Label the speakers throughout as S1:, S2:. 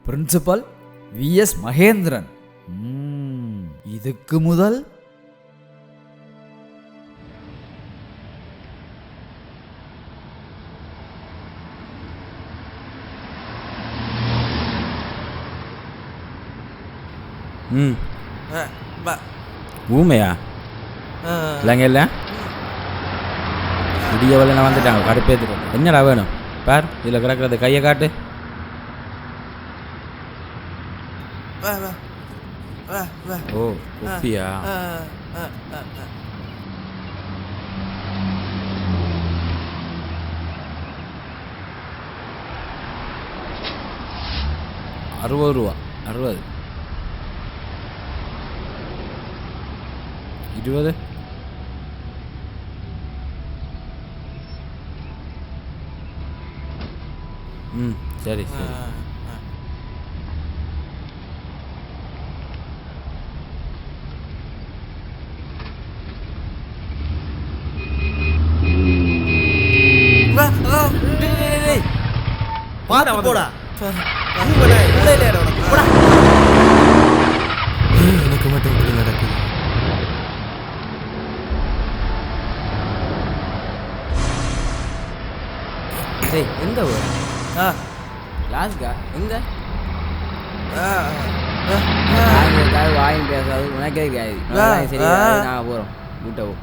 S1: Principal vs Mahendran. இதுக்கு முதல்
S2: ஊமையா இல்லைங்க இல்லை இடிய வல்ல வந்துட்டாங்க கடுப்பேற்றுட்டு. என்னடா வேணும் பார், இதில் கிடக்கிறது கையை காட்டு. ஓ குப்பியா? ₹60. 60 20 சரி சரி.
S3: எனக்கு மட்டும் இப்படி நடக்குது.
S2: எங்க லாஸ்கா எங்க வாயும் பேசாது உனக்கே சரி. நாங்கள் போகிறோம் வீட்டை போ.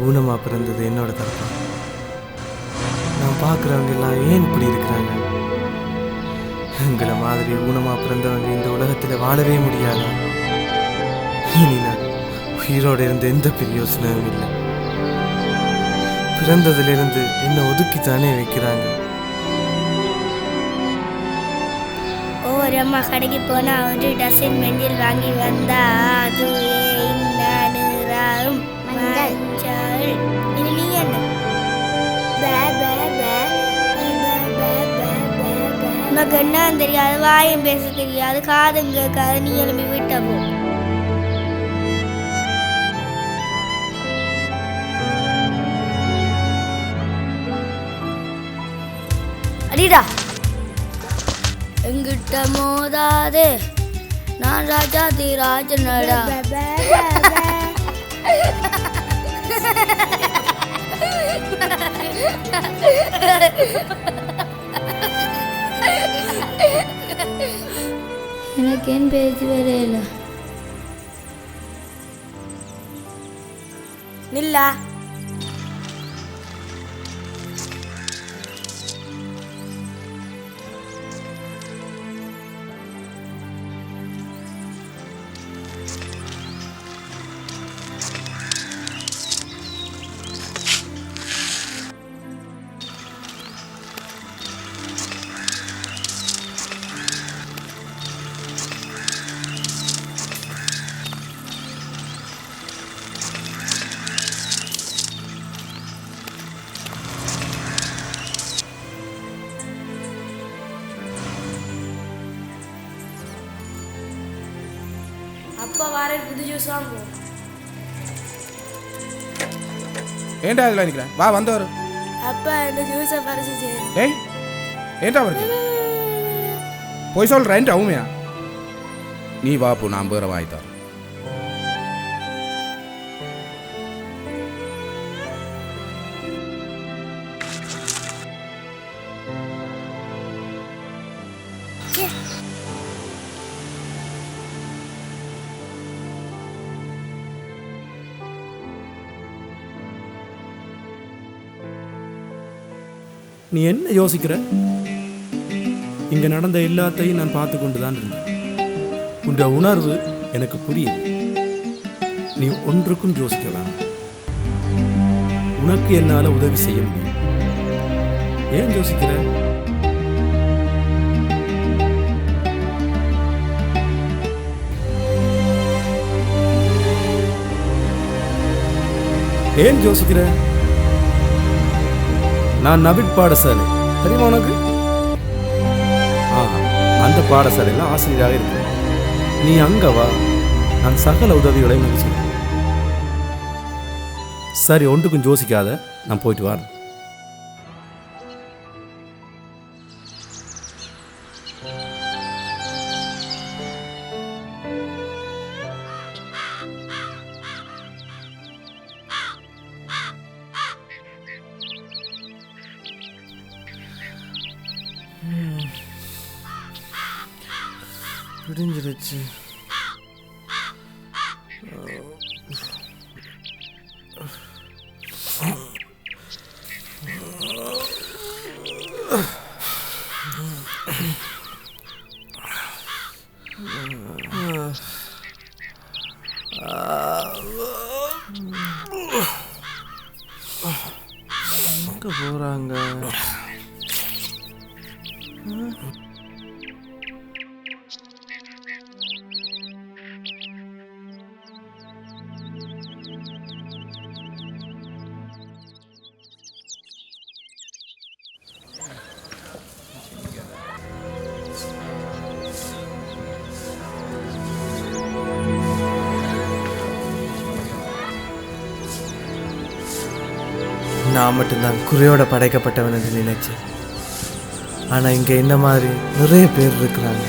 S3: ஊனமாக பிறந்தது என்னோட தப்பு. நான் பார்க்குறவங்க எல்லாம் ஏன் இப்படி இருக்கிறாங்க? எங்களை மாதிரி ஊனமாக பிறந்தவங்க இந்த உலகத்தில் வாழவே முடியாது. இனி நான் உயிரோடு இருந்த எந்த பிரயோசனமும் இல்லை. பிறந்ததுலேருந்து என்னை ஒதுக்கித்தானே வைக்கிறாங்க.
S4: ஒவ்வொரு அம்மா கடைக்கு போனால் ஒரு டசன் மஞ்சள் வாங்கி வந்தா அதுவே இன்னும் மஞ்சள். இது நீ என்ன உனக்கு என்ன தெரியாது, வாயும் பேச தெரியாது, காதும் கேட்காது, நீ எழுப்பி விட்ட போ. அடிடா எங்கிட்ட மோதாதே, நான் ராஜாதி ராஜனடா. எனக்கு ஏன் பேச்சு வரையில நில்லா. அப்பா வார புது ஜூஸ் வாங்குவோம்.
S5: ஏண்டா இதில் நிற்கிறேன்? வா வந்து வரும்.
S4: அப்பா இந்த ஜூஸை பறிச்சு.
S5: ஏய் ஏண்டா வருது? போய் சொல்கிறேன் அவுமையா? நீ வாப்பு, நான் வேற வாய்த்தார். நீ என்ன யோசிக்கிற? இங்கே நடந்த எல்லாத்தையும் நான் பார்த்து கொண்டு தான் இருந்தேன். உன்ற உணர்வு எனக்கு புரியுது. நீ ஒன்றுக்கும் யோசிக்க வேணாம். உனக்கு என்னால் உதவி செய்ய முடியும். ஏன் யோசிக்கிற? ஏன் யோசிக்கிற? நான் நபிட் பாடசாலை தெரியுமா உனக்கு? அந்த பாடசாலையில் ஆசிரியராக இருக்கிறேன். நீ அங்க வா, நான் சகல உதவிகளை செய்வேன். சரி, ஒன்றுக்கும் யோசிக்காத, நான் போயிட்டு வரேன்.
S3: விடிஞ்சிருச்சு. எங்க போறாங்க? நான் மட்டும்தான் குறையோட படைக்கப்பட்டவன் என்று நினைச்சேன். ஆனால் இங்கே என்ன மாதிரி நிறைய பேர் இருக்கிறாங்க.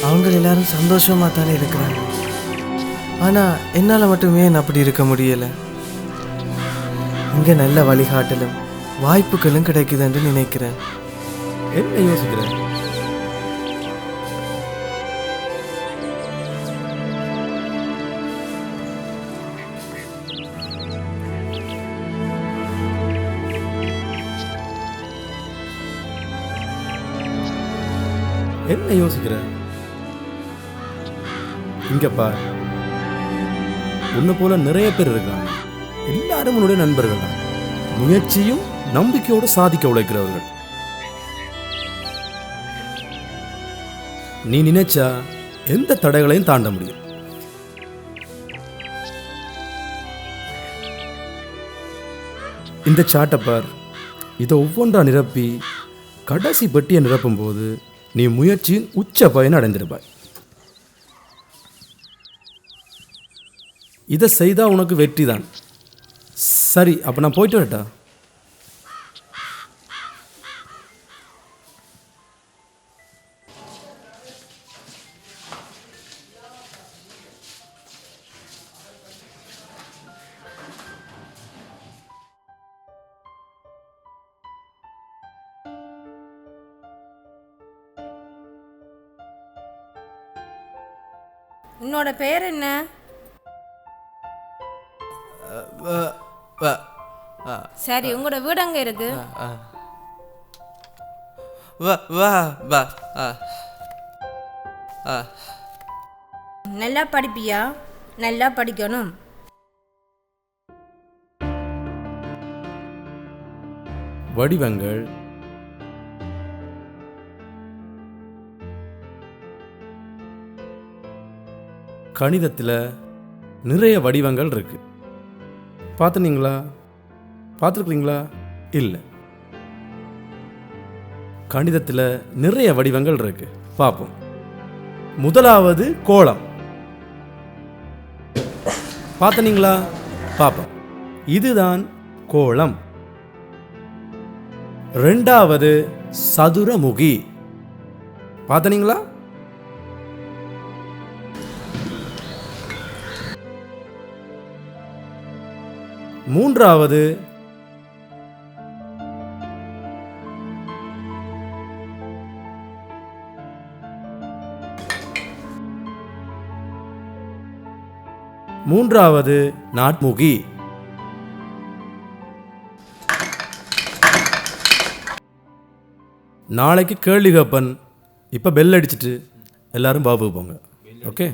S3: அவங்க எல்லாரும் சந்தோஷமாக தானே இருக்கிறாங்க. ஆனால் என்னால் மட்டுமே அப்படி இருக்க முடியலை. இங்கே நல்ல வழிகாட்டலும் வாய்ப்புகளும் கிடைக்குது என்று நினைக்கிறேன்.
S5: என்ன யோசிக்கிறேன்? என்ன யோசிக்கிற? இங்க பார், உன்னை போல நிறைய பேர் இருக்காங்க. எல்லாரும் உன்னுடைய நண்பர்கள் தான். முயற்சியும் நம்பிக்கையோடு சாதிக்க உழைக்கிறவர்கள். நீ நினைச்சா எந்த தடைகளையும் தாண்ட முடியும். இந்த சாட்டை பார். இதை ஒவ்வொன்றா நிரப்பி கடைசி பெட்டியை நிரப்பும் போது நீ முயற்சியின் உச்ச பயனை அடைந்திருப்பாய். இதை செய்தா உனக்கு வெற்றி தான். சரி, அப்போ நான் போயிட்டு வரட்டா?
S6: உன்னோட பேர் என்ன? சரி, உங்களோட வீடு அங்க இருக்கு. நல்லா படிப்பியா? நல்லா படிக்கணும்.
S5: வடிவங்கள், கணிதத்தில் நிறைய வடிவங்கள் இருக்கு. பார்த்துனீங்களா? பார்த்துருக்குறீங்களா? இல்லை. கணிதத்தில் நிறைய வடிவங்கள் இருக்கு. பார்ப்போம். முதலாவது கோளம். பார்த்தனீங்களா? பார்ப்போம். இதுதான் கோளம். ரெண்டாவது சதுரமுகி. பார்த்தனீங்களா? மூன்றாவது நாட்முகி. நாளைக்கு கேள்வி கேப்பன். இப்போ பெல் அடிச்சிட்டு எல்லாரும் பாபுக்கு போங்க. ஓகே?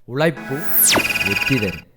S1: உழைப்பு வெற்றி தரும்.